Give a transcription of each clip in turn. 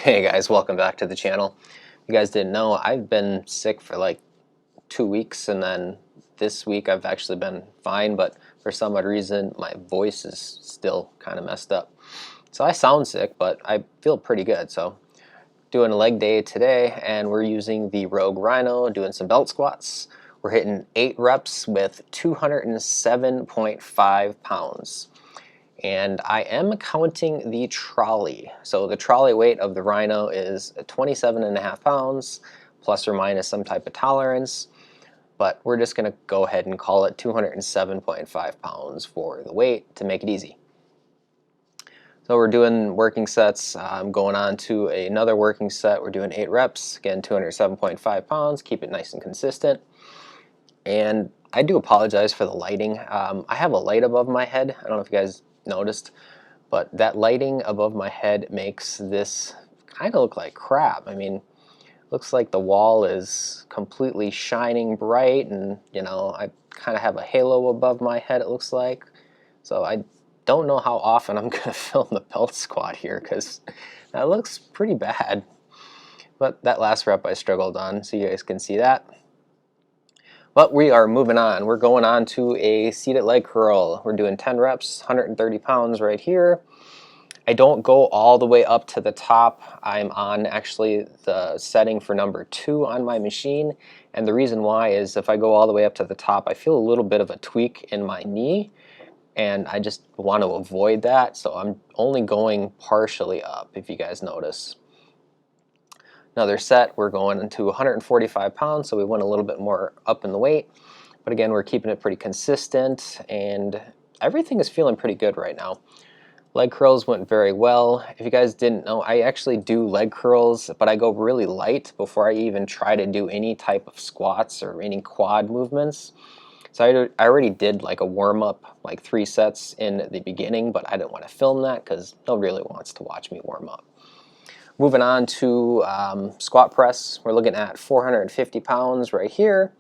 Hey guys, welcome back to the channel. You guys didn't know, I've been sick for like 2 weeks, and then this week I've actually been fine, but for some odd reason my voice is still kind of messed up. So I sound sick, but I feel pretty good. So doing a leg day today, and we're using the Rogue Rhino, doing some belt squats. We're hitting 8 reps with 207.5 pounds. And I am counting the trolley. So the trolley weight of the Rhino is 27.5 pounds, plus or minus some type of tolerance. But we're just going to go ahead and call it 207.5 pounds for the weight to make it easy. So we're doing working sets. I'm going on to another working set. We're doing 8 reps. Again, 207.5 pounds. Keep it nice and consistent. And I do apologize for the lighting. I have a light above my head. I don't know if you guys noticed, but that lighting above my head makes this kind of look like crap. I mean, looks like the wall is completely shining bright, and you know, I kind of have a halo above my head, it looks like. So I don't know how often I'm gonna film the belt squat here, because that looks pretty bad. But that last rep I struggled on, so you guys can see that. But we are moving on. We're going on to a seated leg curl. We're doing 10 reps, 130 pounds right here. I don't go all the way up to the top. I'm on actually the setting for number 2 on my machine. And the reason why is if I go all the way up to the top, I feel a little bit of a tweak in my knee. And I just want to avoid that. So I'm only going partially up, if you guys notice. Another set, we're going into 145 pounds, so we went a little bit more up in the weight. But again, we're keeping it pretty consistent, and everything is feeling pretty good right now. Leg curls went very well. If you guys didn't know, I actually do leg curls, but I go really light before I even try to do any type of squats or any quad movements. So I already did like a warm-up, like 3 sets in the beginning, but I didn't want to film that because nobody really wants to watch me warm up. Moving on to squat press, we're looking at 450 pounds right here.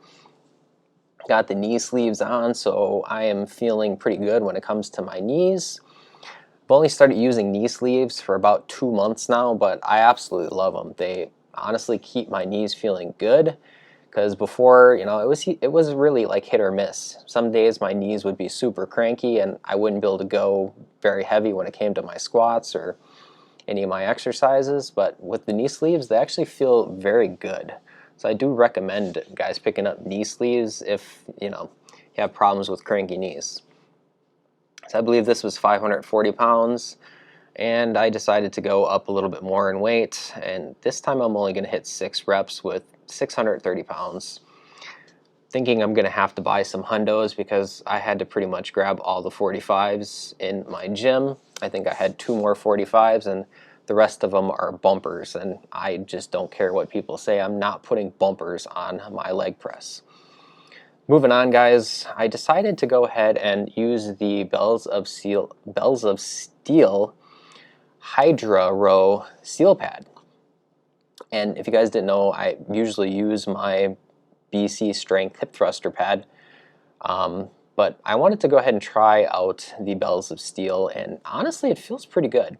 Got the knee sleeves on, so I am feeling pretty good when it comes to my knees. I've only started using knee sleeves for about 2 months now, but I absolutely love them. They honestly keep my knees feeling good, because before, you know, it was really like hit or miss. Some days my knees would be super cranky and I wouldn't be able to go very heavy when it came to my squats or any of my exercises, but with the knee sleeves, they actually feel very good. So I do recommend guys picking up knee sleeves if you have problems with cranky knees. So I believe this was 540 pounds, and I decided to go up a little bit more in weight, and this time I'm only going to hit 6 reps with 630 pounds. Thinking I'm going to have to buy some hundos because I had to pretty much grab all the 45s in my gym. I think I had 2 more 45s, and the rest of them are bumpers, and I just don't care what people say. I'm not putting bumpers on my leg press. Moving on, guys, I decided to go ahead and use the Bells of Steel Hydra row steel pad. And if you guys didn't know, I usually use my BC Strength hip thruster pad, but I wanted to go ahead and try out the Bells of Steel, and honestly it feels pretty good.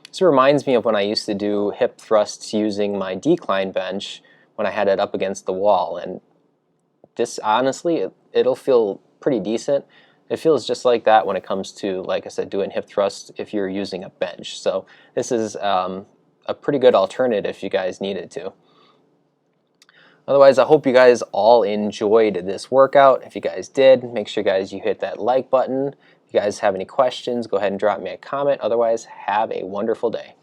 This reminds me of when I used to do hip thrusts using my decline bench when I had it up against the wall, and this honestly it'll feel pretty decent. It feels just like that when it comes to, like I said, doing hip thrusts if you're using a bench. So this is a pretty good alternative if you guys needed to. Otherwise, I hope you guys all enjoyed this workout. If you guys did, make sure guys you hit that like button. If you guys have any questions, go ahead and drop me a comment. Otherwise, have a wonderful day.